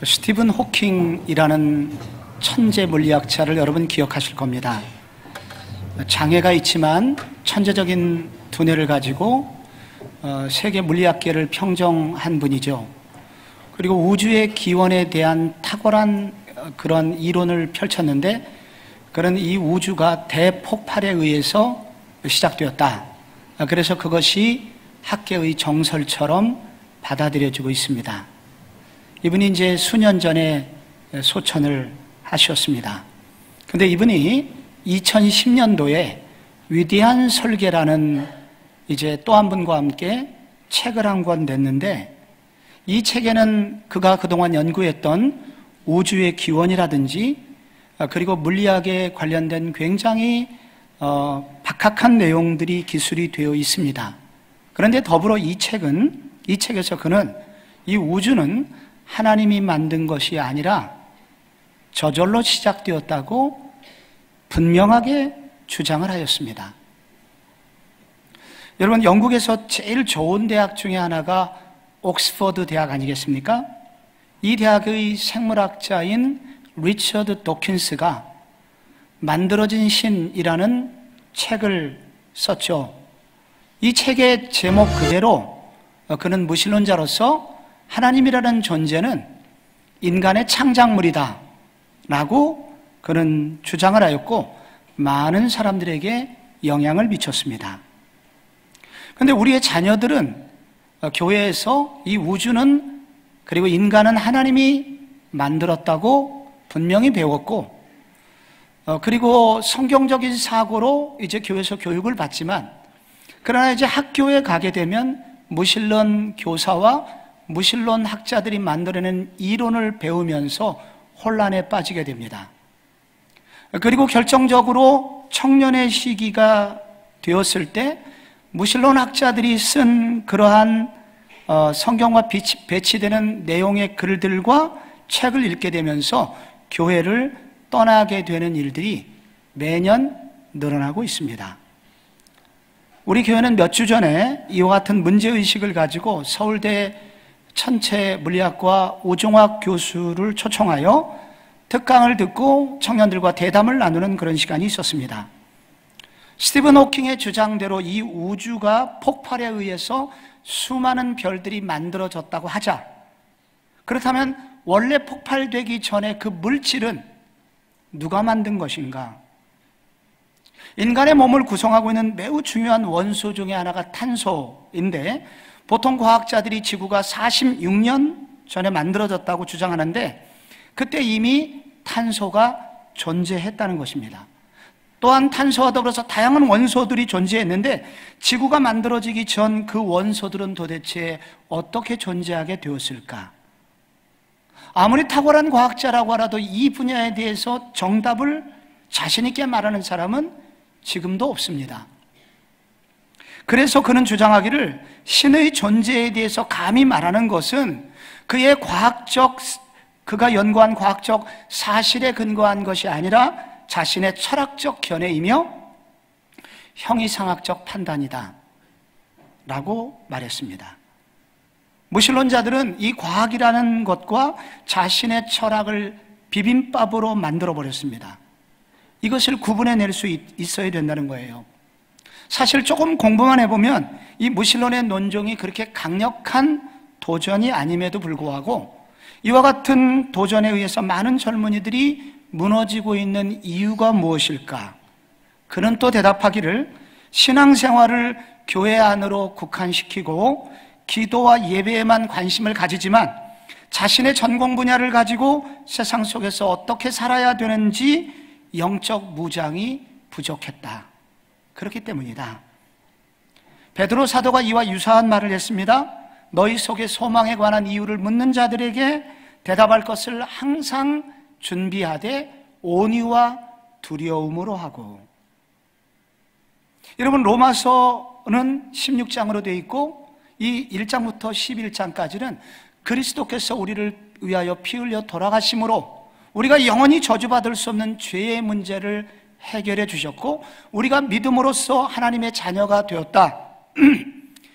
스티븐 호킹이라는 천재 물리학자를 여러분 기억하실 겁니다. 장애가 있지만 천재적인 두뇌를 가지고 세계 물리학계를 평정한 분이죠. 그리고 우주의 기원에 대한 탁월한 그런 이론을 펼쳤는데, 그런 이 우주가 대폭발에 의해서 시작되었다. 그래서 그것이 학계의 정설처럼 받아들여지고 있습니다. 이분이 이제 수년 전에 소천을 하셨습니다. 근데 이분이 2010년도에 위대한 설계라는 이제 또 한 분과 함께 책을 한 권 냈는데, 이 책에는 그가 그동안 연구했던 우주의 기원이라든지 그리고 물리학에 관련된 굉장히 박학한 내용들이 기술이 되어 있습니다. 그런데 더불어 이 책에서 그는 이 우주는 하나님이 만든 것이 아니라 저절로 시작되었다고 분명하게 주장을 하였습니다. 여러분, 영국에서 제일 좋은 대학 중에 하나가 옥스퍼드 대학 아니겠습니까? 이 대학의 생물학자인 리처드 도킨스가 만들어진 신이라는 책을 썼죠. 이 책의 제목 그대로 그는 무신론자로서 하나님이라는 존재는 인간의 창작물이다 라고 그는 주장을 하였고, 많은 사람들에게 영향을 미쳤습니다. 그런데 우리의 자녀들은 교회에서 이 우주는 그리고 인간은 하나님이 만들었다고 분명히 배웠고, 그리고 성경적인 사고로 이제 교회에서 교육을 받지만, 그러나 이제 학교에 가게 되면 무신론 교사와 무신론 학자들이 만들어낸 이론을 배우면서 혼란에 빠지게 됩니다. 그리고 결정적으로 청년의 시기가 되었을 때 무신론 학자들이 쓴 그러한 성경과 배치되는 내용의 글들과 책을 읽게 되면서 교회를 떠나게 되는 일들이 매년 늘어나고 있습니다. 우리 교회는 몇 주 전에 이와 같은 문제의식을 가지고 서울대 천체 물리학과 오종학 교수를 초청하여 특강을 듣고 청년들과 대담을 나누는 그런 시간이 있었습니다. 스티븐 호킹의 주장대로 이 우주가 폭발에 의해서 수많은 별들이 만들어졌다고 하자, 그렇다면 원래 폭발되기 전에 그 물질은 누가 만든 것인가? 인간의 몸을 구성하고 있는 매우 중요한 원소 중에 하나가 탄소인데, 보통 과학자들이 지구가 46년 전에 만들어졌다고 주장하는데, 그때 이미 탄소가 존재했다는 것입니다. 또한 탄소와 더불어서 다양한 원소들이 존재했는데, 지구가 만들어지기 전 그 원소들은 도대체 어떻게 존재하게 되었을까? 아무리 탁월한 과학자라고 하라도 이 분야에 대해서 정답을 자신 있게 말하는 사람은 지금도 없습니다. 그래서 그는 주장하기를, 신의 존재에 대해서 감히 말하는 것은 그가 연구한 과학적 사실에 근거한 것이 아니라 자신의 철학적 견해이며 형이상학적 판단이다 라고 말했습니다. 무신론자들은 이 과학이라는 것과 자신의 철학을 비빔밥으로 만들어버렸습니다. 이것을 구분해낼 수 있어야 된다는 거예요. 사실 조금 공부만 해보면 이 무신론의 논종이 그렇게 강력한 도전이 아님에도 불구하고, 이와 같은 도전에 의해서 많은 젊은이들이 무너지고 있는 이유가 무엇일까? 그는 또 대답하기를, 신앙생활을 교회 안으로 국한시키고 기도와 예배에만 관심을 가지지만 자신의 전공 분야를 가지고 세상 속에서 어떻게 살아야 되는지 영적 무장이 부족했다. 그렇기 때문이다. 베드로 사도가 이와 유사한 말을 했습니다. 너희 속에 소망에 관한 이유를 묻는 자들에게 대답할 것을 항상 준비하되 온유와 두려움으로 하고. 여러분, 로마서는 16장으로 되어 있고, 이 1장부터 11장까지는 그리스도께서 우리를 위하여 피 흘려 돌아가심으로 우리가 영원히 저주받을 수 없는 죄의 문제를 해결해 주셨고, 우리가 믿음으로써 하나님의 자녀가 되었다.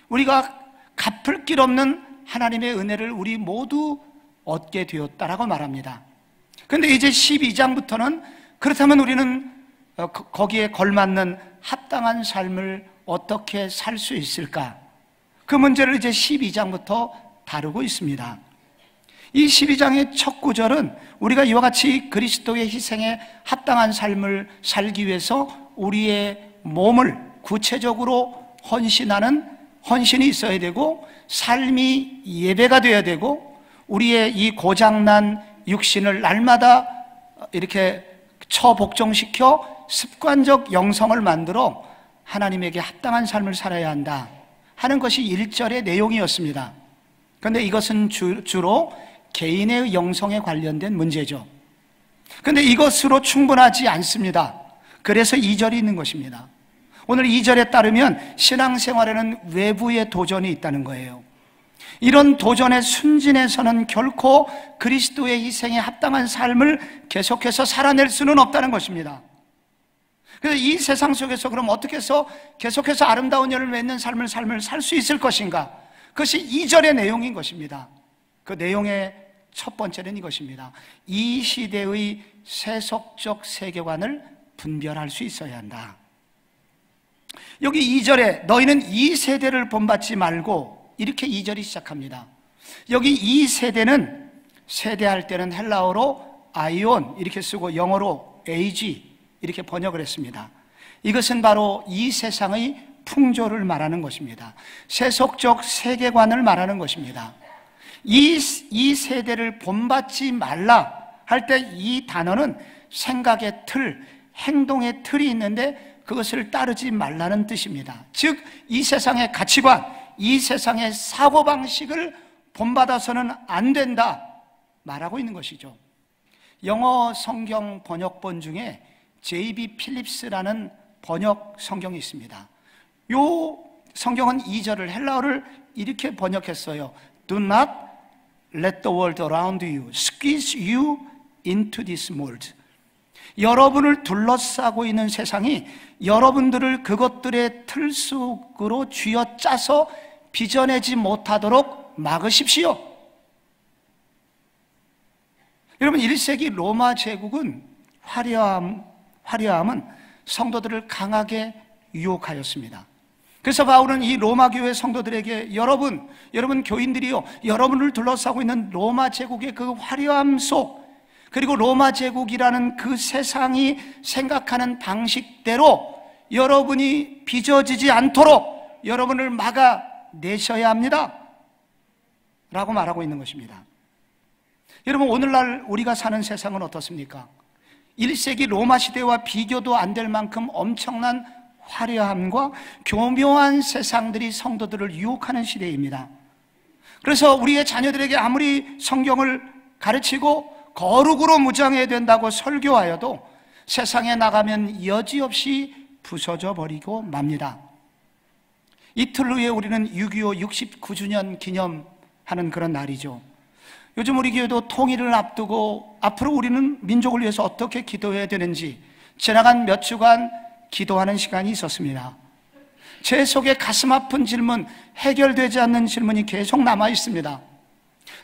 우리가 갚을 길 없는 하나님의 은혜를 우리 모두 얻게 되었다라고 말합니다. 근데 이제 12장부터는 그렇다면 우리는 거기에 걸맞는 합당한 삶을 어떻게 살 수 있을까? 그 문제를 이제 12장부터 다루고 있습니다. 이 12장의 첫 구절은 우리가 이와 같이 그리스도의 희생에 합당한 삶을 살기 위해서 우리의 몸을 구체적으로 헌신하는 헌신이 있어야 되고, 삶이 예배가 되어야 되고, 우리의 이 고장난 육신을 날마다 이렇게 처복종시켜 습관적 영성을 만들어 하나님에게 합당한 삶을 살아야 한다 하는 것이 1절의 내용이었습니다. 그런데 이것은 주로 개인의 영성에 관련된 문제죠. 그런데 이것으로 충분하지 않습니다. 그래서 2절이 있는 것입니다. 오늘 2절에 따르면 신앙생활에는 외부의 도전이 있다는 거예요. 이런 도전에 순진해서는 결코 그리스도의 희생에 합당한 삶을 계속해서 살아낼 수는 없다는 것입니다. 그래서 이 세상 속에서 그럼 어떻게 해서 계속해서 아름다운 열을 맺는 삶을 살 수 있을 것인가? 그것이 2절의 내용인 것입니다. 그 내용의 첫 번째는 이것입니다. 이 시대의 세속적 세계관을 분별할 수 있어야 한다. 여기 2절에 너희는 이 세대를 본받지 말고, 이렇게 2절이 시작합니다. 여기 이 세대는, 세대할 때는 헬라어로 아이온 이렇게 쓰고 영어로 에이지 이렇게 번역을 했습니다. 이것은 바로 이 세상의 풍조를 말하는 것입니다. 세속적 세계관을 말하는 것입니다. 이 세대를 본받지 말라 할 때 이 단어는 생각의 틀, 행동의 틀이 있는데 그것을 따르지 말라는 뜻입니다. 즉, 이 세상의 가치관, 이 세상의 사고방식을 본받아서는 안 된다 말하고 있는 것이죠. 영어 성경 번역본 중에 J.B. 필립스라는 번역 성경이 있습니다. 이 성경은 2절을 헬라어를 이렇게 번역했어요. Do not let the world around you squeeze you into this mold. 여러분을 둘러싸고 있는 세상이 여러분들을 그것들의 틀 속으로 쥐어짜서 빚어내지 못하도록 막으십시오. 여러분, 1세기 로마 제국은 화려함은 성도들을 강하게 유혹하였습니다. 그래서 바울은 이 로마 교회 성도들에게 여러분 교인들이요, 여러분을 둘러싸고 있는 로마 제국의 그 화려함 속, 그리고 로마 제국이라는 그 세상이 생각하는 방식대로 여러분이 빚어지지 않도록 여러분을 막아내셔야 합니다 라고 말하고 있는 것입니다. 여러분, 오늘날 우리가 사는 세상은 어떻습니까? 1세기 로마 시대와 비교도 안 될 만큼 엄청난 화려함과 교묘한 세상들이 성도들을 유혹하는 시대입니다. 그래서 우리의 자녀들에게 아무리 성경을 가르치고 거룩으로 무장해야 된다고 설교하여도 세상에 나가면 여지없이 부서져 버리고 맙니다. 이틀 후에 우리는 6.25 69주년 기념하는 그런 날이죠. 요즘 우리 교회도 통일을 앞두고 앞으로 우리는 민족을 위해서 어떻게 기도해야 되는지 지나간 몇 주간 기도하는 시간이 있었습니다. 제 속에 가슴 아픈 질문, 해결되지 않는 질문이 계속 남아 있습니다.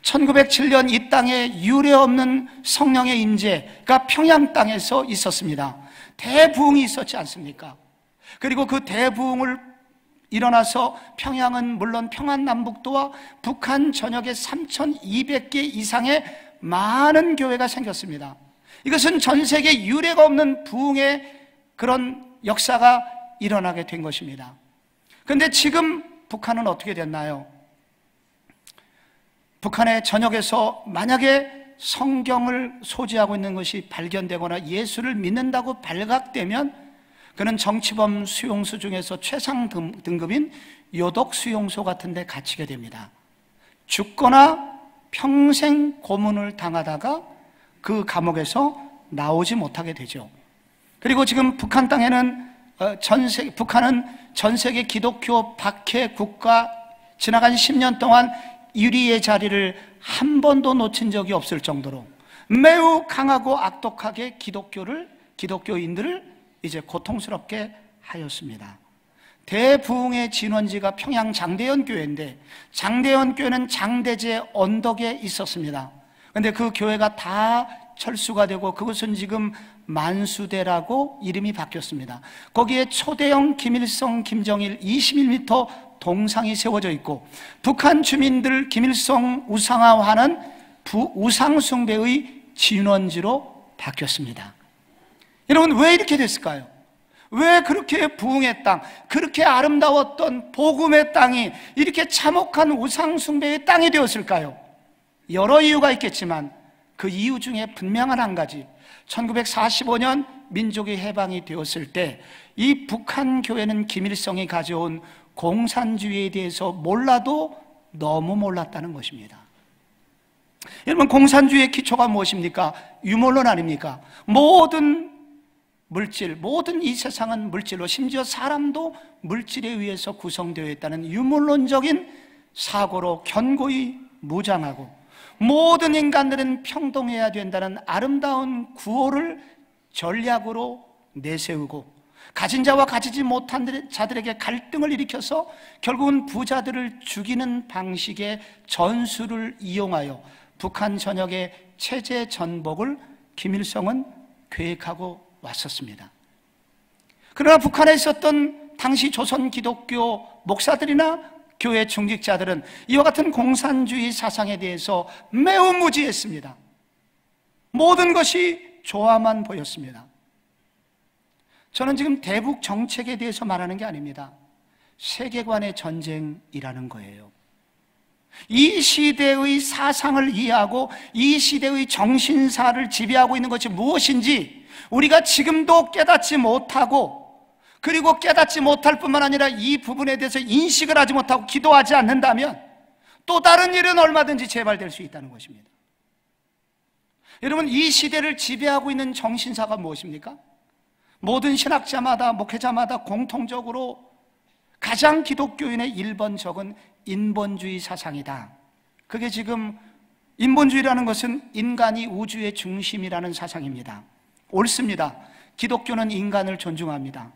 1907년 이 땅에 유례 없는 성령의 임재가 평양 땅에서 있었습니다. 대부흥이 있었지 않습니까? 그리고 그 대부흥을 일어나서 평양은 물론 평안남북도와 북한 전역에 3,200개 이상의 많은 교회가 생겼습니다. 이것은 전 세계 유례가 없는 부흥의 그런 역사가 일어나게 된 것입니다. 그런데 지금 북한은 어떻게 됐나요? 북한의 전역에서 만약에 성경을 소지하고 있는 것이 발견되거나 예수를 믿는다고 발각되면 그는 정치범 수용소 중에서 최상 등급인 요독 수용소 같은 데 갇히게 됩니다. 죽거나 평생 고문을 당하다가 그 감옥에서 나오지 못하게 되죠. 그리고 지금 북한 땅에는 북한은 전 세계 기독교 박해 국가, 지나간 10년 동안 1위의 자리를 한 번도 놓친 적이 없을 정도로 매우 강하고 악독하게 기독교인들을 이제 고통스럽게 하였습니다. 대부흥의 진원지가 평양 장대현 교회인데, 장대현 교회는 장대제 언덕에 있었습니다. 근데 그 교회가 다 철수가 되고 그것은 지금 만수대라고 이름이 바뀌었습니다. 거기에 초대형 김일성, 김정일 21m 동상이 세워져 있고 북한 주민들 김일성 우상화하는 우상숭배의 진원지로 바뀌었습니다. 여러분, 왜 이렇게 됐을까요? 왜 그렇게 부흥의 땅, 그렇게 아름다웠던 복음의 땅이 이렇게 참혹한 우상숭배의 땅이 되었을까요? 여러 이유가 있겠지만 그 이유 중에 분명한 한 가지, 1945년 민족이 해방이 되었을 때 이 북한 교회는 김일성이 가져온 공산주의에 대해서 몰라도 너무 몰랐다는 것입니다. 여러분, 공산주의의 기초가 무엇입니까? 유물론 아닙니까? 모든 물질, 모든 이 세상은 물질로, 심지어 사람도 물질에 의해서 구성되어 있다는 유물론적인 사고로 견고히 무장하고 모든 인간들은 평등해야 된다는 아름다운 구호를 전략으로 내세우고 가진 자와 가지지 못한 자들에게 갈등을 일으켜서 결국은 부자들을 죽이는 방식의 전술을 이용하여 북한 전역의 체제 전복을 김일성은 계획하고 왔었습니다. 그러나 북한에 있었던 당시 조선 기독교 목사들이나 교회 중직자들은 이와 같은 공산주의 사상에 대해서 매우 무지했습니다. 모든 것이 좋아만 보였습니다. 저는 지금 대북 정책에 대해서 말하는 게 아닙니다. 세계관의 전쟁이라는 거예요. 이 시대의 사상을 이해하고 이 시대의 정신사를 지배하고 있는 것이 무엇인지 우리가 지금도 깨닫지 못하고, 그리고 깨닫지 못할 뿐만 아니라 이 부분에 대해서 인식을 하지 못하고 기도하지 않는다면 또 다른 일은 얼마든지 재발될 수 있다는 것입니다. 여러분, 이 시대를 지배하고 있는 정신사가 무엇입니까? 모든 신학자마다, 목회자마다 공통적으로 가장 기독교인의 1번적은 인본주의 사상이다. 그게 지금, 인본주의라는 것은 인간이 우주의 중심이라는 사상입니다. 옳습니다. 기독교는 인간을 존중합니다.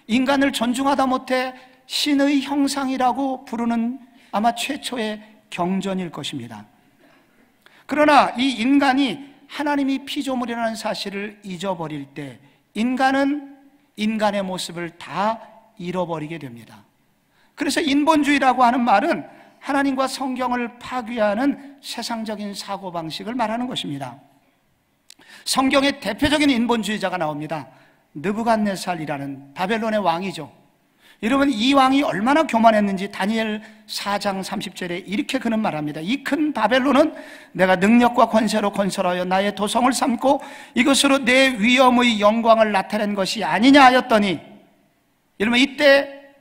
인간을 존중하다 못해 신의 형상이라고 부르는 아마 최초의 경전일 것입니다. 그러나 이 인간이 하나님이 피조물이라는 사실을 잊어버릴 때 인간은 인간의 모습을 다 잃어버리게 됩니다. 그래서 인본주의라고 하는 말은 하나님과 성경을 파괴하는 세상적인 사고방식을 말하는 것입니다. 성경의 대표적인 인본주의자가 나옵니다. 느부갓네살이라는 바벨론의 왕이죠. 여러분, 이 왕이 얼마나 교만했는지 다니엘 4장 30절에 이렇게 그는 말합니다. 이 큰 바벨론은 내가 능력과 권세로 건설하여 나의 도성을 삼고 이것으로 내 위엄의 영광을 나타낸 것이 아니냐 하였더니, 여러분, 이때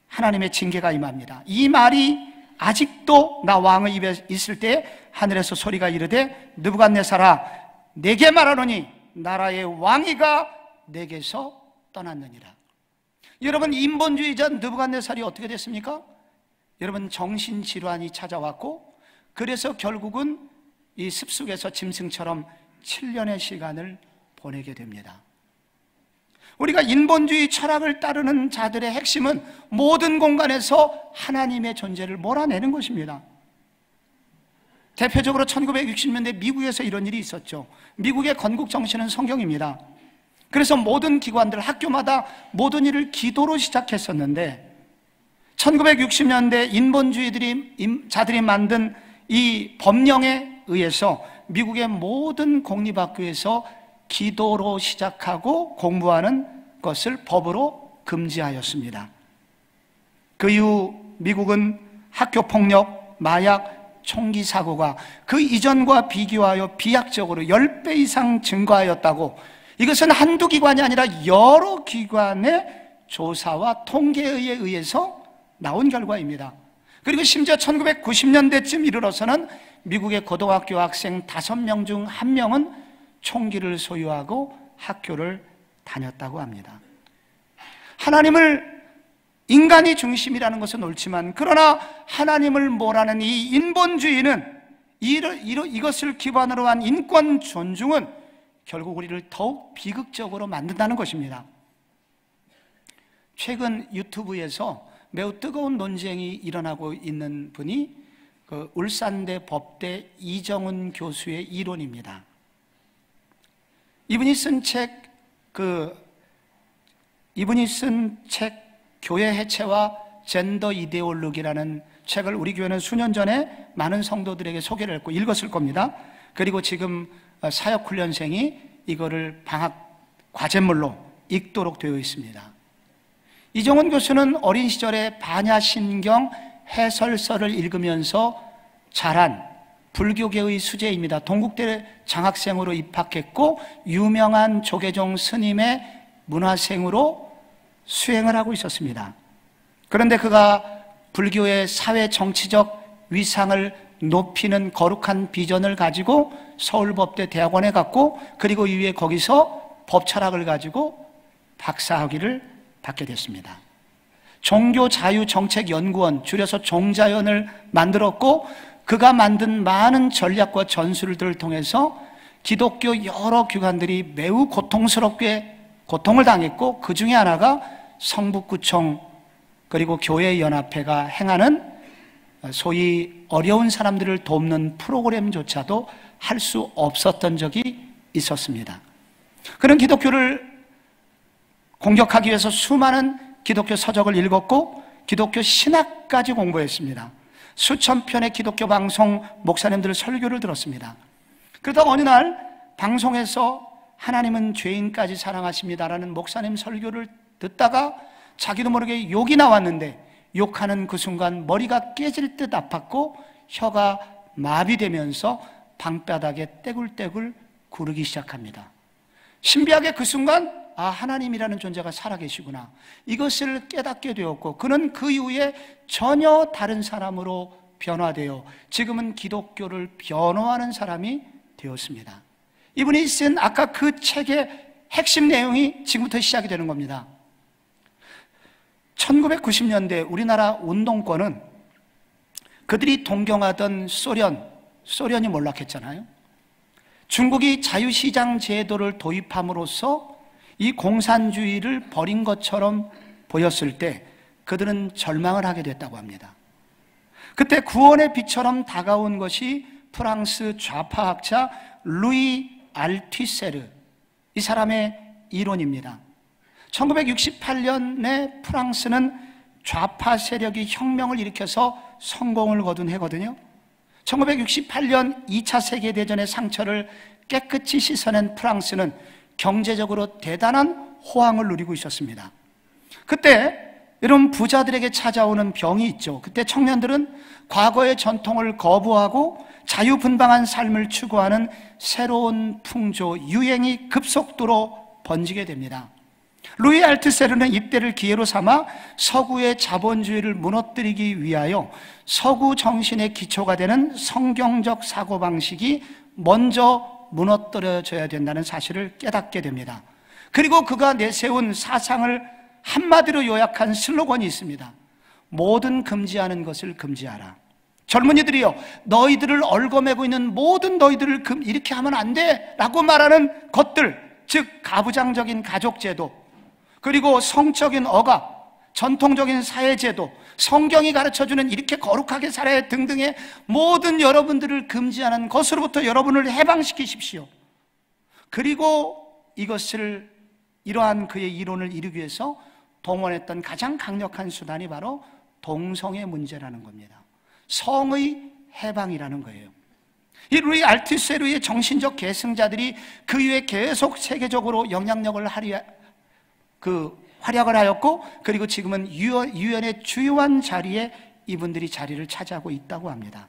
하나님의 징계가 임합니다. 이 말이 아직도 나 왕의 입에 있을 때 하늘에서 소리가 이르되 느부갓네살아, 내게 말하노니 나라의 왕위가 내게서 떠났느니라. 여러분, 인본주의자 느부갓네살이 어떻게 됐습니까? 여러분, 정신질환이 찾아왔고 그래서 결국은 이 습속에서 짐승처럼 7년의 시간을 보내게 됩니다. 우리가 인본주의 철학을 따르는 자들의 핵심은 모든 공간에서 하나님의 존재를 몰아내는 것입니다. 대표적으로 1960년대 미국에서 이런 일이 있었죠. 미국의 건국 정신은 성경입니다. 그래서 모든 기관들, 학교마다 모든 일을 기도로 시작했었는데 1960년대 자들이 만든 이 법령에 의해서 미국의 모든 공립학교에서 기도로 시작하고 공부하는 것을 법으로 금지하였습니다. 그 이후 미국은 학교폭력, 마약, 총기 사고가 그 이전과 비교하여 비약적으로 10배 이상 증가하였다고, 이것은 한두 기관이 아니라 여러 기관의 조사와 통계에 의해서 나온 결과입니다. 그리고 심지어 1990년대쯤 이르러서는 미국의 고등학교 학생 5명 중 1명은 총기를 소유하고 학교를 다녔다고 합니다. 하나님을, 인간이 중심이라는 것은 옳지만 그러나 하나님을 몰아내는 이 인본주의는, 이것을 기반으로 한 인권 존중은 결국 우리를 더욱 비극적으로 만든다는 것입니다. 최근 유튜브에서 매우 뜨거운 논쟁이 일어나고 있는 분이 울산대 법대 이정은 교수의 이론입니다. 이분이 쓴 책 교회 해체와 젠더 이데올로기라는 책을 우리 교회는 수년 전에 많은 성도들에게 소개를 했고 읽었을 겁니다. 그리고 지금 사역훈련생이 이거를 방학 과제물로 읽도록 되어 있습니다. 이정은 교수는 어린 시절에 반야신경 해설서를 읽으면서 자란 불교계의 수재입니다. 동국대 장학생으로 입학했고 유명한 조계종 스님의 문화생으로 수행을 하고 있었습니다. 그런데 그가 불교의 사회 정치적 위상을 높이는 거룩한 비전을 가지고 서울법대 대학원에 갔고 그리고 이후에 거기서 법철학을 가지고 박사학위를 받게 됐습니다. 종교자유정책연구원, 줄여서 종자연을 만들었고 그가 만든 많은 전략과 전술들을 통해서 기독교 여러 기관들이 매우 고통스럽게 고통을 당했고 그 중에 하나가 성북구청 그리고 교회연합회가 행하는 소위 어려운 사람들을 돕는 프로그램조차도 할 수 없었던 적이 있었습니다. 그런 기독교를 공격하기 위해서 수많은 기독교 서적을 읽었고 기독교 신학까지 공부했습니다. 수천 편의 기독교 방송 목사님들 설교를 들었습니다. 그러다가 어느 날 방송에서 하나님은 죄인까지 사랑하십니다라는 목사님 설교를 듣다가 자기도 모르게 욕이 나왔는데 욕하는 그 순간 머리가 깨질 듯 아팠고 혀가 마비되면서 방바닥에 떼굴떼굴 구르기 시작합니다. 신비하게 그 순간 하나님이라는 존재가 살아계시구나 이것을 깨닫게 되었고 그는 그 이후에 전혀 다른 사람으로 변화되어 지금은 기독교를 변호하는 사람이 되었습니다. 이분이 쓴 아까 그 책의 핵심 내용이 지금부터 시작이 되는 겁니다. 1990년대 우리나라 운동권은 그들이 동경하던 소련이 몰락했잖아요. 중국이 자유시장 제도를 도입함으로써 이 공산주의를 버린 것처럼 보였을 때 그들은 절망을 하게 됐다고 합니다. 그때 구원의 빛처럼 다가온 것이 프랑스 좌파학자 루이 알투세르 이 사람의 이론입니다. 1968년에 프랑스는 좌파 세력이 혁명을 일으켜서 성공을 거둔 해거든요. 1968년 2차 세계대전의 상처를 깨끗이 씻어낸 프랑스는 경제적으로 대단한 호황을 누리고 있었습니다. 그때 이런 부자들에게 찾아오는 병이 있죠. 그때 청년들은 과거의 전통을 거부하고 자유분방한 삶을 추구하는 새로운 풍조, 유행이 급속도로 번지게 됩니다. 루이 알투세르는 이때를 기회로 삼아 서구의 자본주의를 무너뜨리기 위하여 서구 정신의 기초가 되는 성경적 사고방식이 먼저 무너뜨려져야 된다는 사실을 깨닫게 됩니다. 그리고 그가 내세운 사상을 한마디로 요약한 슬로건이 있습니다. 모든 금지하는 것을 금지하라. 젊은이들이여 너희들을 얽어매고 있는 모든 너희들을 이렇게 하면 안 돼 라고 말하는 것들, 즉 가부장적인 가족제도, 그리고 성적인 억압, 전통적인 사회제도, 성경이 가르쳐주는 이렇게 거룩하게 살아야 등등의 모든 여러분들을 금지하는 것으로부터 여러분을 해방시키십시오. 그리고 이것을 이러한 그의 이론을 이루기 위해서 동원했던 가장 강력한 수단이 바로 동성애 문제라는 겁니다. 성의 해방이라는 거예요. 이 루이 알투세르의 정신적 계승자들이 그 이후에 계속 세계적으로 영향력을 활약을 하였고 그리고 지금은 유엔의 주요한 자리에 이분들이 자리를 차지하고 있다고 합니다.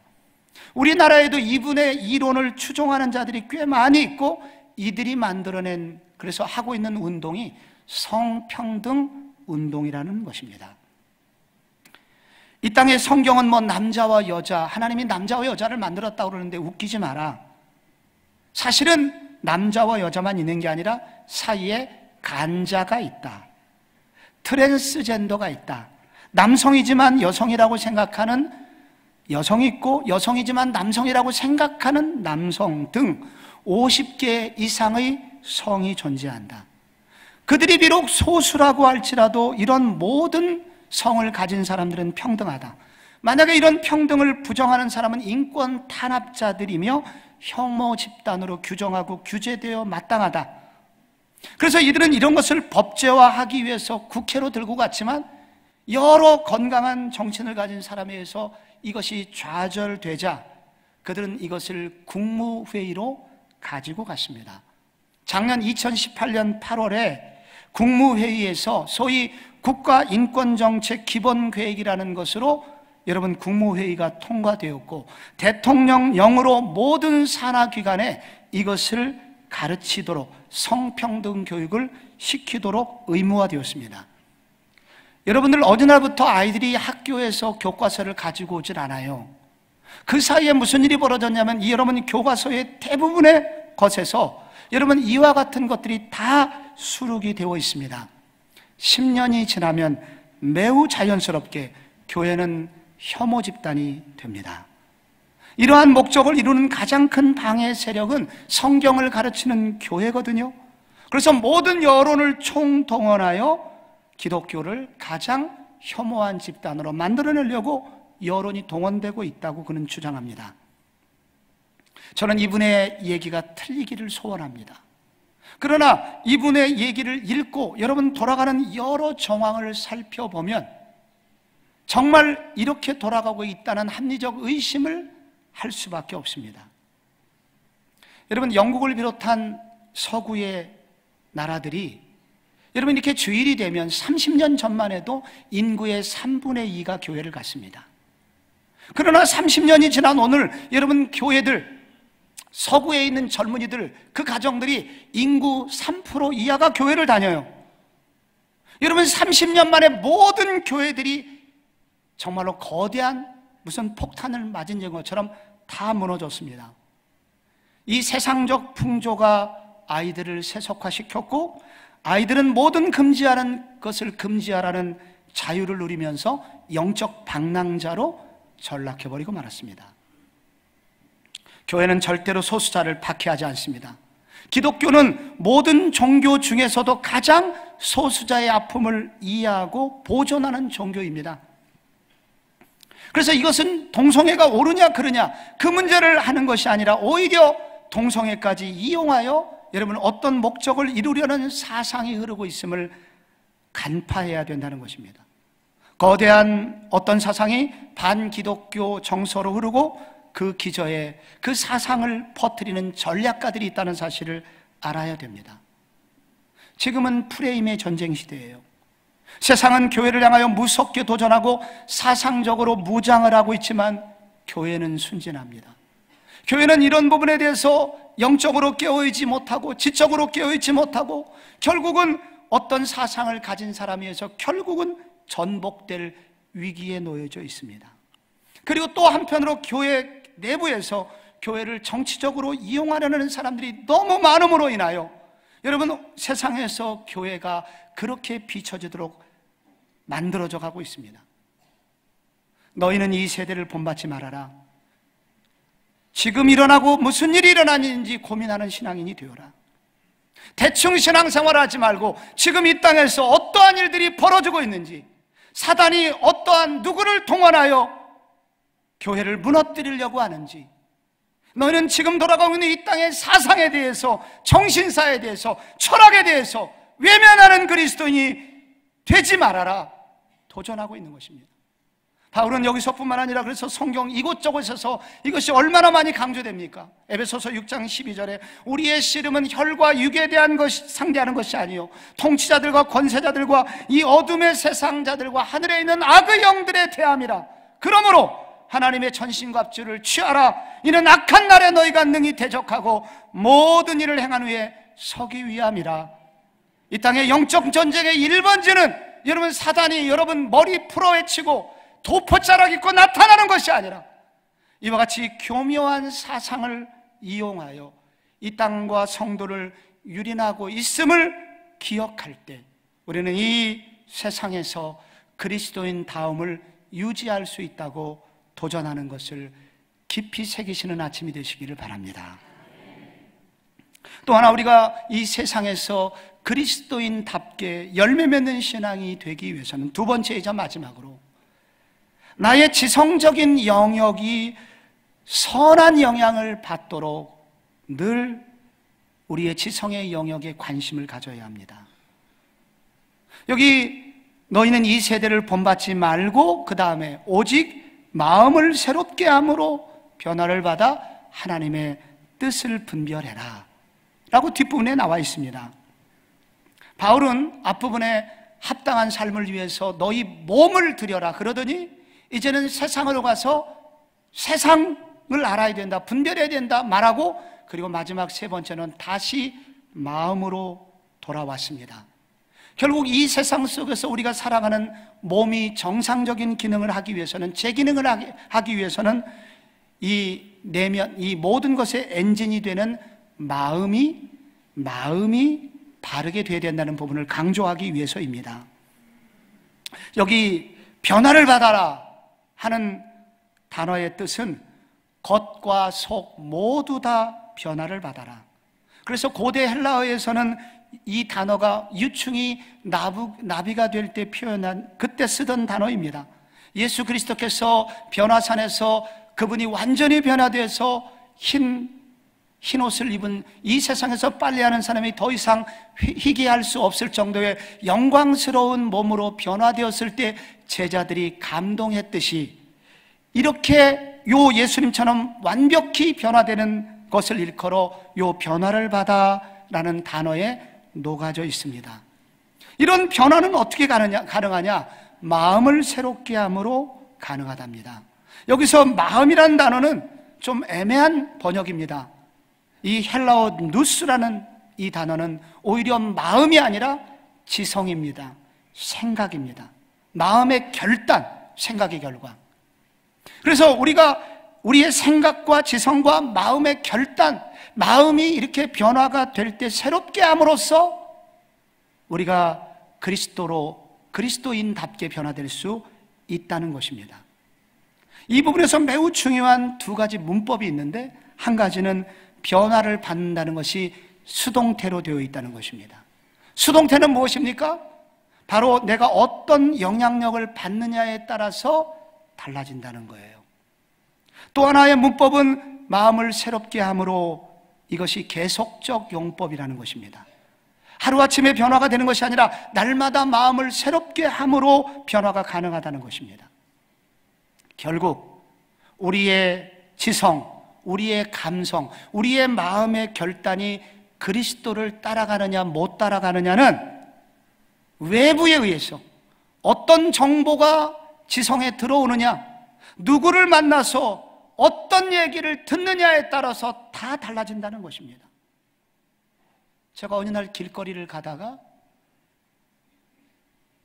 우리나라에도 이분의 이론을 추종하는 자들이 꽤 많이 있고 이들이 만들어낸 그래서 하고 있는 운동이 성평등 운동이라는 것입니다. 이 땅의 성경은 남자와 여자, 하나님이 남자와 여자를 만들었다고 그러는데 웃기지 마라. 사실은 남자와 여자만 있는 게 아니라 사이에 간자가 있다. 트랜스젠더가 있다. 남성이지만 여성이라고 생각하는 여성이 있고 여성이지만 남성이라고 생각하는 남성 등 50개 이상의 성이 존재한다. 그들이 비록 소수라고 할지라도 이런 모든 성을 가진 사람들은 평등하다. 만약에 이런 평등을 부정하는 사람은 인권 탄압자들이며 혐오 집단으로 규정하고 규제되어 마땅하다. 그래서 이들은 이런 것을 법제화하기 위해서 국회로 들고 갔지만 여러 건강한 정신을 가진 사람에 의해서 이것이 좌절되자 그들은 이것을 국무회의로 가지고 갔습니다. 작년 2018년 8월에 국무회의에서 소위 국가인권정책 기본계획이라는 것으로 여러분 국무회의가 통과되었고 대통령령으로 모든 산하기관에 이것을 가르치도록 성평등 교육을 시키도록 의무화되었습니다. 여러분들 어느 날부터 아이들이 학교에서 교과서를 가지고 오질 않아요. 그 사이에 무슨 일이 벌어졌냐면 여러분 교과서의 대부분의 것에서 여러분 이와 같은 것들이 다 수록이 되어 있습니다. 10년이 지나면 매우 자연스럽게 교회는 혐오 집단이 됩니다. 이러한 목적을 이루는 가장 큰 방해 세력은 성경을 가르치는 교회거든요. 그래서 모든 여론을 총동원하여 기독교를 가장 혐오한 집단으로 만들어내려고 여론이 동원되고 있다고 그는 주장합니다. 저는 이분의 얘기가 틀리기를 소원합니다. 그러나 이분의 얘기를 읽고 여러분 돌아가는 여러 정황을 살펴보면 정말 이렇게 돌아가고 있다는 합리적 의심을 할 수밖에 없습니다. 여러분 영국을 비롯한 서구의 나라들이 여러분 이렇게 주일이 되면 30년 전만 해도 인구의 3분의 2가 교회를 갔습니다. 그러나 30년이 지난 오늘 여러분 교회들 서구에 있는 젊은이들 그 가정들이 인구 3% 이하가 교회를 다녀요. 여러분 30년 만에 모든 교회들이 정말로 거대한 무슨 폭탄을 맞은 것처럼 다 무너졌습니다. 이 세상적 풍조가 아이들을 세속화시켰고 아이들은 모든 금지하는 것을 금지하라는 자유를 누리면서 영적 방랑자로 전락해버리고 말았습니다. 교회는 절대로 소수자를 박해하지 않습니다. 기독교는 모든 종교 중에서도 가장 소수자의 아픔을 이해하고 보존하는 종교입니다. 그래서 이것은 동성애가 옳으냐 그르냐 그 문제를 하는 것이 아니라 오히려 동성애까지 이용하여 여러분 어떤 목적을 이루려는 사상이 흐르고 있음을 간파해야 된다는 것입니다. 거대한 어떤 사상이 반기독교 정서로 흐르고 그 기저에 그 사상을 퍼뜨리는 전략가들이 있다는 사실을 알아야 됩니다. 지금은 프레임의 전쟁 시대예요. 세상은 교회를 향하여 무섭게 도전하고 사상적으로 무장을 하고 있지만 교회는 순진합니다. 교회는 이런 부분에 대해서 영적으로 깨어있지 못하고 지적으로 깨어있지 못하고 결국은 어떤 사상을 가진 사람에 의해서 결국은 전복될 위기에 놓여져 있습니다. 그리고 또 한편으로 교회 내부에서 교회를 정치적으로 이용하려는 사람들이 너무 많음으로 인하여 여러분 세상에서 교회가 그렇게 비춰지도록 만들어져 가고 있습니다. 너희는 이 세대를 본받지 말아라. 지금 일어나고 무슨 일이 일어나는지 고민하는 신앙인이 되어라. 대충 신앙생활하지 말고 지금 이 땅에서 어떠한 일들이 벌어지고 있는지 사단이 어떠한 누구를 동원하여 교회를 무너뜨리려고 하는지 너희는 지금 돌아가고 있는 이 땅의 사상에 대해서 정신사에 대해서 철학에 대해서 외면하는 그리스도인이 되지 말아라 도전하고 있는 것입니다. 바울은 여기서뿐만 아니라 그래서 성경 이곳저곳에서 이것이 얼마나 많이 강조됩니까? 에베소서 6장 12절에 우리의 씨름은 혈과 육에 대한 것이 상대하는 것이 아니요 통치자들과 권세자들과 이 어둠의 세상자들과 하늘에 있는 악의 영들에 대함이라. 그러므로 하나님의 전신갑주를 취하라. 이는 악한 날에 너희가 능히 대적하고 모든 일을 행한 후에 서기 위함이라. 이 땅의 영적 전쟁의 1번지는 여러분 사단이 여러분 머리 풀어헤치고 도포자락 입고 나타나는 것이 아니라 이와 같이 교묘한 사상을 이용하여 이 땅과 성도를 유린하고 있음을 기억할 때 우리는 이 세상에서 그리스도인 다움을 유지할 수 있다고 도전하는 것을 깊이 새기시는 아침이 되시기를 바랍니다. 또 하나 우리가 이 세상에서 그리스도인답게 열매 맺는 신앙이 되기 위해서는 두 번째이자 마지막으로 나의 지성적인 영역이 선한 영향을 받도록 늘 우리의 지성의 영역에 관심을 가져야 합니다. 여기 너희는 이 세대를 본받지 말고 그 다음에 오직 마음을 새롭게 함으로 변화를 받아 하나님의 뜻을 분별해라 라고 뒷부분에 나와 있습니다. 바울은 앞부분에 합당한 삶을 위해서 너희 몸을 들여라 그러더니 이제는 세상으로 가서 세상을 알아야 된다, 분별해야 된다 말하고, 그리고 마지막 세 번째는 다시 마음으로 돌아왔습니다. 결국 이 세상 속에서 우리가 살아가는 몸이 정상적인 기능을 하기 위해서는, 제 기능을 하기 위해서는 이 내면, 이 모든 것의 엔진이 되는 마음이 바르게 되어야 된다는 부분을 강조하기 위해서입니다. 여기 변화를 받아라 하는 단어의 뜻은 겉과 속 모두 다 변화를 받아라. 그래서 고대 헬라어에서는 이 단어가 유충이 나비가 될 때 표현한, 그때 쓰던 단어입니다. 예수 그리스도께서 변화산에서 그분이 완전히 변화돼서 흰 옷을 입은 이 세상에서 빨래하는 사람이 더 이상 희귀할 수 없을 정도의 영광스러운 몸으로 변화되었을 때 제자들이 감동했듯이, 이렇게 요 예수님처럼 완벽히 변화되는 것을 일컬어 요 변화를 받아 라는 단어에 녹아져 있습니다. 이런 변화는 어떻게 가능하냐? 마음을 새롭게 함으로 가능하답니다. 여기서 마음이라는 단어는 좀 애매한 번역입니다. 이 헬라어 누스라는 이 단어는 오히려 마음이 아니라 지성입니다. 생각입니다. 마음의 결단, 생각의 결과. 그래서 우리가 우리의 생각과 지성과 마음의 결단, 마음이 이렇게 변화가 될 때 새롭게 함으로써 우리가 그리스도인답게 변화될 수 있다는 것입니다. 이 부분에서 매우 중요한 두 가지 문법이 있는데, 한 가지는 변화를 받는다는 것이 수동태로 되어 있다는 것입니다. 수동태는 무엇입니까? 바로 내가 어떤 영향력을 받느냐에 따라서 달라진다는 거예요. 또 하나의 문법은 마음을 새롭게 함으로, 이것이 계속적 용법이라는 것입니다. 하루아침에 변화가 되는 것이 아니라 날마다 마음을 새롭게 함으로 변화가 가능하다는 것입니다. 결국 우리의 지성, 우리의 감성, 우리의 마음의 결단이 그리스도를 따라가느냐 못 따라가느냐는 외부에 의해서, 어떤 정보가 지성에 들어오느냐, 누구를 만나서 어떤 얘기를 듣느냐에 따라서 다 달라진다는 것입니다. 제가 어느 날 길거리를 가다가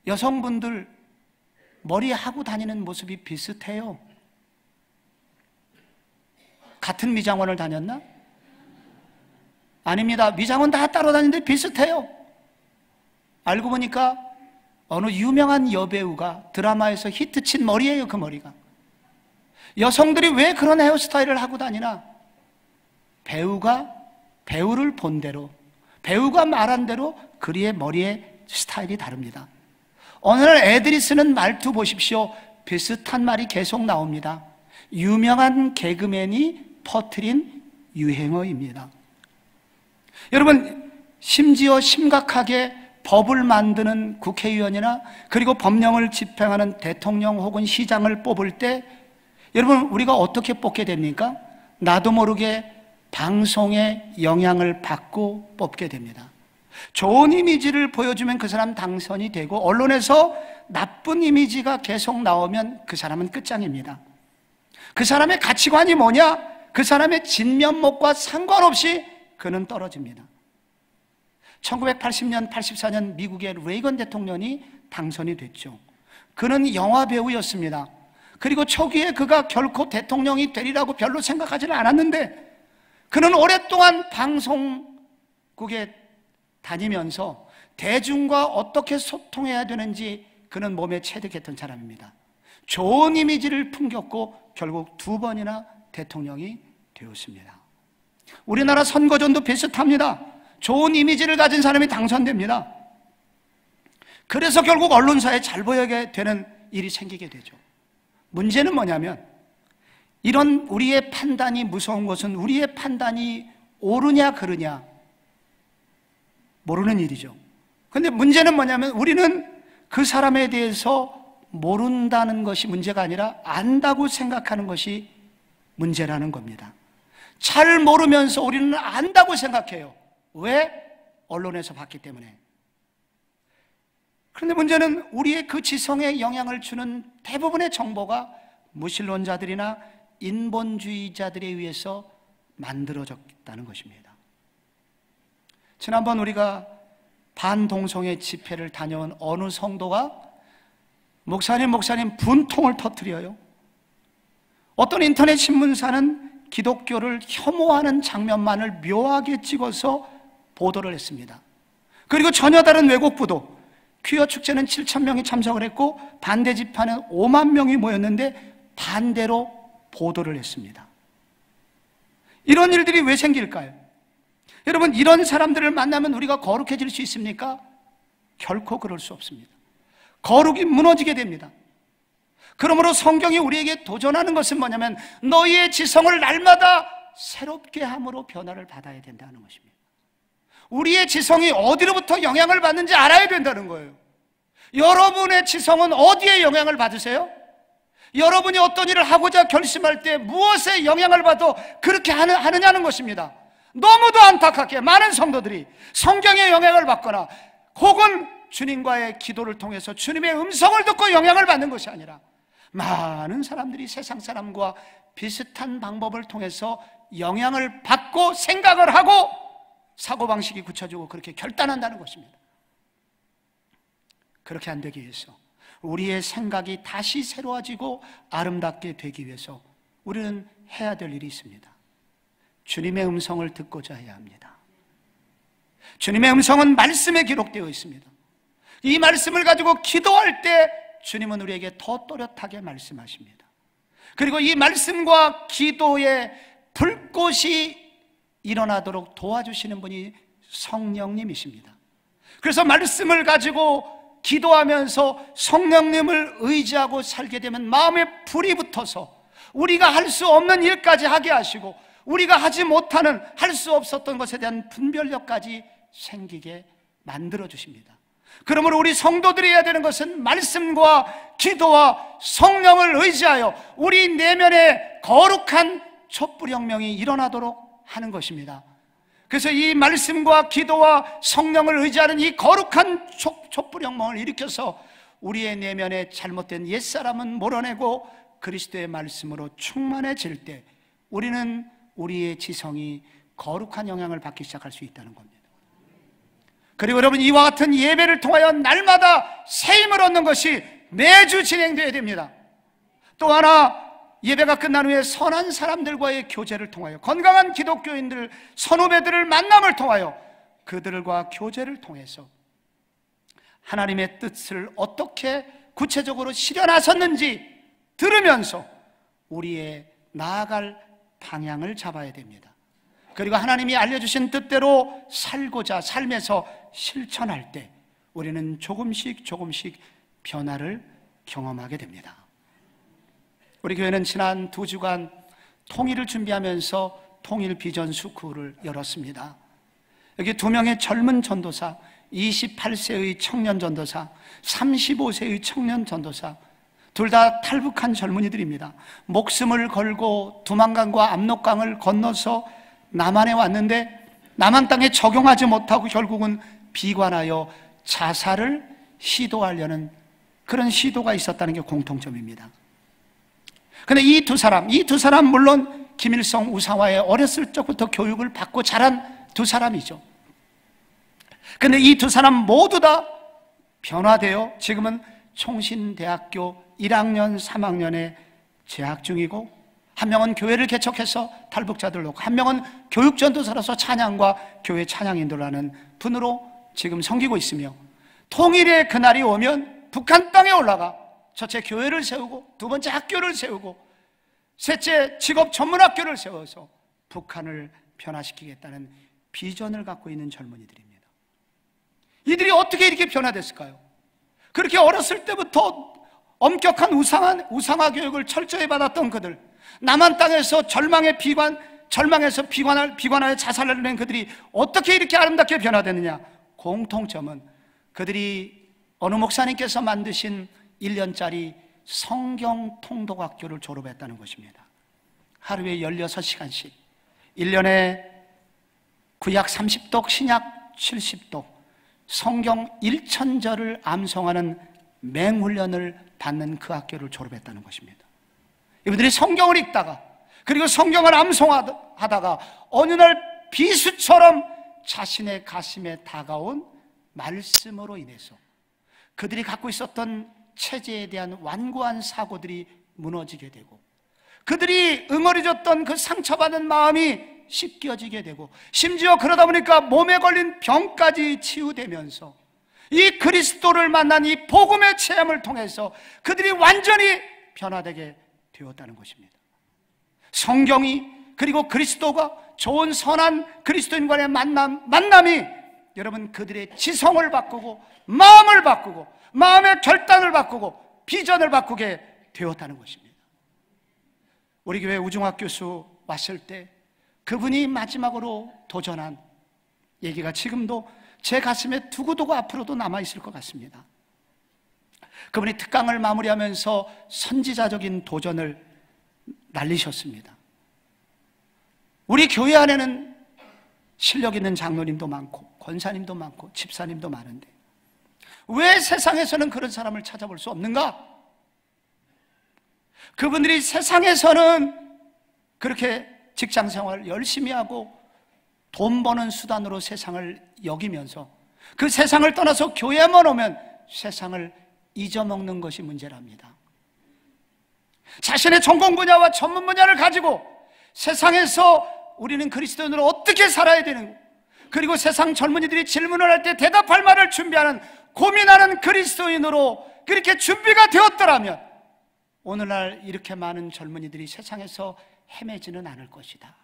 여성분들 머리 하고 다니는 모습이 비슷해요. 같은 미장원을 다녔나? 아닙니다. 미장원 다 따로 다니는데 비슷해요. 알고 보니까 어느 유명한 여배우가 드라마에서 히트친 머리예요. 그 머리가. 여성들이 왜 그런 헤어스타일을 하고 다니나? 배우가 배우를 본 대로, 배우가 말한 대로 그의 머리의 스타일이 다릅니다. 어느 날 애들이 쓰는 말투 보십시오. 비슷한 말이 계속 나옵니다. 유명한 개그맨이 퍼뜨린 유행어입니다. 여러분, 심지어 심각하게 법을 만드는 국회의원이나 그리고 법령을 집행하는 대통령 혹은 시장을 뽑을 때 여러분, 우리가 어떻게 뽑게 됩니까? 나도 모르게 방송의 영향을 받고 뽑게 됩니다. 좋은 이미지를 보여주면 그 사람 당선이 되고, 언론에서 나쁜 이미지가 계속 나오면 그 사람은 끝장입니다. 그 사람의 가치관이 뭐냐? 그 사람의 진면목과 상관없이 그는 떨어집니다. 1980년, 84년 미국의 레이건 대통령이 당선이 됐죠. 그는 영화 배우였습니다. 그리고 초기에 그가 결코 대통령이 되리라고 별로 생각하지는 않았는데, 그는 오랫동안 방송국에 다니면서 대중과 어떻게 소통해야 되는지 그는 몸에 체득했던 사람입니다. 좋은 이미지를 풍겼고 결국 2번이나 대통령이 되었습니다. 우리나라 선거전도 비슷합니다. 좋은 이미지를 가진 사람이 당선됩니다. 그래서 결국 언론사에 잘 보이게 되는 일이 생기게 되죠. 문제는 뭐냐면 이런 우리의 판단이 무서운 것은 우리의 판단이 옳으냐 그르냐 모르는 일이죠. 그런데 문제는 뭐냐면 우리는 그 사람에 대해서 모른다는 것이 문제가 아니라 안다고 생각하는 것이 문제라는 겁니다. 잘 모르면서 우리는 안다고 생각해요. 왜? 언론에서 봤기 때문에. 그런데 문제는 우리의 그 지성에 영향을 주는 대부분의 정보가 무신론자들이나 인본주의자들에 의해서 만들어졌다는 것입니다. 지난번 우리가 반동성애 집회를 다녀온 어느 성도가 목사님 분통을 터뜨려요. 어떤 인터넷 신문사는 기독교를 혐오하는 장면만을 묘하게 찍어서 보도를 했습니다. 그리고 전혀 다른 왜곡부도 퀴어 축제는 7,000명이 참석을 했고 반대 집회는 5만 명이 모였는데 반대로 보도를 했습니다. 이런 일들이 왜 생길까요? 여러분, 이런 사람들을 만나면 우리가 거룩해질 수 있습니까? 결코 그럴 수 없습니다. 거룩이 무너지게 됩니다. 그러므로 성경이 우리에게 도전하는 것은 뭐냐면 너희의 지성을 날마다 새롭게 함으로 변화를 받아야 된다는 것입니다. 우리의 지성이 어디로부터 영향을 받는지 알아야 된다는 거예요. 여러분의 지성은 어디에 영향을 받으세요? 여러분이 어떤 일을 하고자 결심할 때 무엇에 영향을 받아 그렇게 하느냐는 것입니다. 너무도 안타깝게 많은 성도들이 성경의 영향을 받거나 혹은 주님과의 기도를 통해서 주님의 음성을 듣고 영향을 받는 것이 아니라 많은 사람들이 세상 사람과 비슷한 방법을 통해서 영향을 받고 생각을 하고 사고방식이 굳혀지고 그렇게 결단한다는 것입니다. 그렇게 안 되기 위해서 우리의 생각이 다시 새로워지고 아름답게 되기 위해서 우리는 해야 될 일이 있습니다. 주님의 음성을 듣고자 해야 합니다. 주님의 음성은 말씀에 기록되어 있습니다. 이 말씀을 가지고 기도할 때 주님은 우리에게 더 또렷하게 말씀하십니다. 그리고 이 말씀과 기도의 불꽃이 일어나도록 도와주시는 분이 성령님이십니다. 그래서 말씀을 가지고 기도하면서 성령님을 의지하고 살게 되면 마음에 불이 붙어서 우리가 할 수 없는 일까지 하게 하시고 우리가 하지 못하는, 할 수 없었던 것에 대한 분별력까지 생기게 만들어 주십니다. 그러므로 우리 성도들이 해야 되는 것은 말씀과 기도와 성령을 의지하여 우리 내면에 거룩한 촛불혁명이 일어나도록 하는 것입니다. 그래서 이 말씀과 기도와 성령을 의지하는 이 거룩한 촛불혁명을 일으켜서 우리의 내면에 잘못된 옛사람은 몰아내고 그리스도의 말씀으로 충만해질 때 우리는 우리의 지성이 거룩한 영향을 받기 시작할 수 있다는 겁니다. 그리고 여러분, 이와 같은 예배를 통하여 날마다 새 힘을 얻는 것이 매주 진행되어야 됩니다. 또 하나, 예배가 끝난 후에 선한 사람들과의 교제를 통하여 건강한 기독교인들, 선후배들을 만남을 통하여 그들과 교제를 통해서 하나님의 뜻을 어떻게 구체적으로 실현하셨는지 들으면서 우리의 나아갈 방향을 잡아야 됩니다. 그리고 하나님이 알려주신 뜻대로 살고자 삶에서 실천할 때 우리는 조금씩 변화를 경험하게 됩니다. 우리 교회는 지난 2주간 통일을 준비하면서 통일 비전 스쿨을 열었습니다. 여기 2명의 젊은 전도사, 28세의 청년 전도사, 35세의 청년 전도사, 둘 다 탈북한 젊은이들입니다. 목숨을 걸고 두만강과 압록강을 건너서 남한에 왔는데 남한 땅에 적용하지 못하고 결국은 비관하여 자살을 시도하려는 그런 시도가 있었다는 게 공통점입니다. 그런데 이 두 사람 물론 김일성 우상화의 어렸을 적부터 교육을 받고 자란 두 사람이죠. 그런데 이 두 사람 모두 다 변화되어 지금은 총신대학교 1학년, 3학년에 재학 중이고 한 명은 교회를 개척해서 탈북자들 놓고 한 명은 교육전도사로서 찬양과 교회 찬양인도를 하는 분으로 지금 섬기고 있으며 통일의 그날이 오면 북한 땅에 올라가 첫째 교회를 세우고 두 번째 학교를 세우고 셋째 직업 전문학교를 세워서 북한을 변화시키겠다는 비전을 갖고 있는 젊은이들입니다. 이들이 어떻게 이렇게 변화됐을까요? 그렇게 어렸을 때부터 엄격한 우상화 교육을 철저히 받았던 그들, 남한 땅에서 절망해서 비관하여 자살을 낸 그들이 어떻게 이렇게 아름답게 변화됐느냐? 공통점은 그들이 어느 목사님께서 만드신 1년짜리 성경 통독학교를 졸업했다는 것입니다. 하루에 16시간씩 1년에 구약 30독, 신약 70독, 성경 1000절을 암송하는 맹훈련을 받는 그 학교를 졸업했다는 것입니다. 이분들이 성경을 읽다가, 그리고 성경을 암송하다가 어느 날 비수처럼 자신의 가슴에 다가온 말씀으로 인해서 그들이 갖고 있었던 체제에 대한 완고한 사고들이 무너지게 되고, 그들이 응어리졌던 그 상처받은 마음이 씻겨지게 되고, 심지어 그러다 보니까 몸에 걸린 병까지 치유되면서 이 그리스도를 만난 이 복음의 체험을 통해서 그들이 완전히 변화되게 되었다는 것입니다. 성경이, 그리고 그리스도가, 좋은 선한 그리스도인과의 만남이 여러분 그들의 지성을 바꾸고 마음을 바꾸고 마음의 결단을 바꾸고 비전을 바꾸게 되었다는 것입니다. 우리 교회 우중학 교수 왔을 때 그분이 마지막으로 도전한 얘기가 지금도 제 가슴에 두고두고 앞으로도 남아있을 것 같습니다. 그분이 특강을 마무리하면서 선지자적인 도전을 날리셨습니다. 우리 교회 안에는 실력 있는 장로님도 많고 권사님도 많고 집사님도 많은데 왜 세상에서는 그런 사람을 찾아볼 수 없는가? 그분들이 세상에서는 그렇게 직장생활 열심히 하고 돈 버는 수단으로 세상을 여기면서 그 세상을 떠나서 교회만 오면 세상을 잊어먹는 것이 문제랍니다. 자신의 전공 분야와 전문 분야를 가지고 세상에서 우리는 그리스도인으로 어떻게 살아야 되는, 그리고 세상 젊은이들이 질문을 할 때 대답할 말을 준비하는, 고민하는 그리스도인으로 그렇게 준비가 되었더라면 오늘날 이렇게 많은 젊은이들이 세상에서 헤매지는 않을 것이다.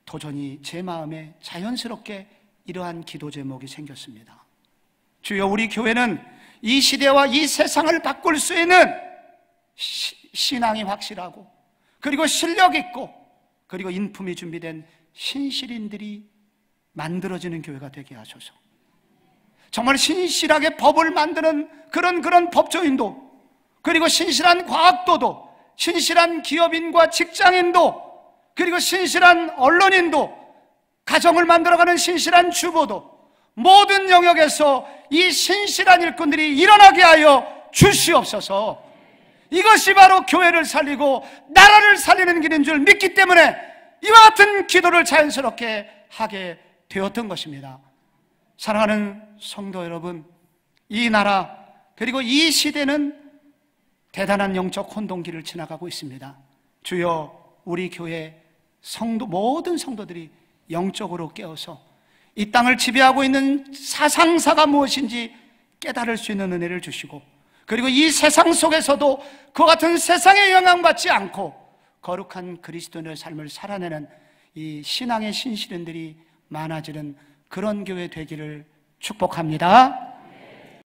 도전이 제 마음에 자연스럽게 이러한 기도 제목이 생겼습니다. 주여, 우리 교회는 이 시대와 이 세상을 바꿀 수 있는 신앙이 확실하고, 그리고 실력 있고, 그리고 인품이 준비된 신실인들이 만들어지는 교회가 되게 하소서. 정말 신실하게 법을 만드는 그런 법조인도, 그리고 신실한 과학도도, 신실한 기업인과 직장인도, 그리고 신실한 언론인도, 가정을 만들어가는 신실한 주부도, 모든 영역에서 이 신실한 일꾼들이 일어나게 하여 주시옵소서. 이것이 바로 교회를 살리고 나라를 살리는 길인 줄 믿기 때문에 이와 같은 기도를 자연스럽게 하게 되었던 것입니다. 사랑하는 성도 여러분, 이 나라 그리고 이 시대는 대단한 영적 혼동기를 지나가고 있습니다. 주여, 우리 교회 모든 성도들이 영적으로 깨어서 이 땅을 지배하고 있는 사상사가 무엇인지 깨달을 수 있는 은혜를 주시고, 그리고 이 세상 속에서도 그 같은 세상에 영향받지 않고 거룩한 그리스도인의 삶을 살아내는 이 신앙의 신실인들이 많아지는 그런 교회 되기를 축복합니다.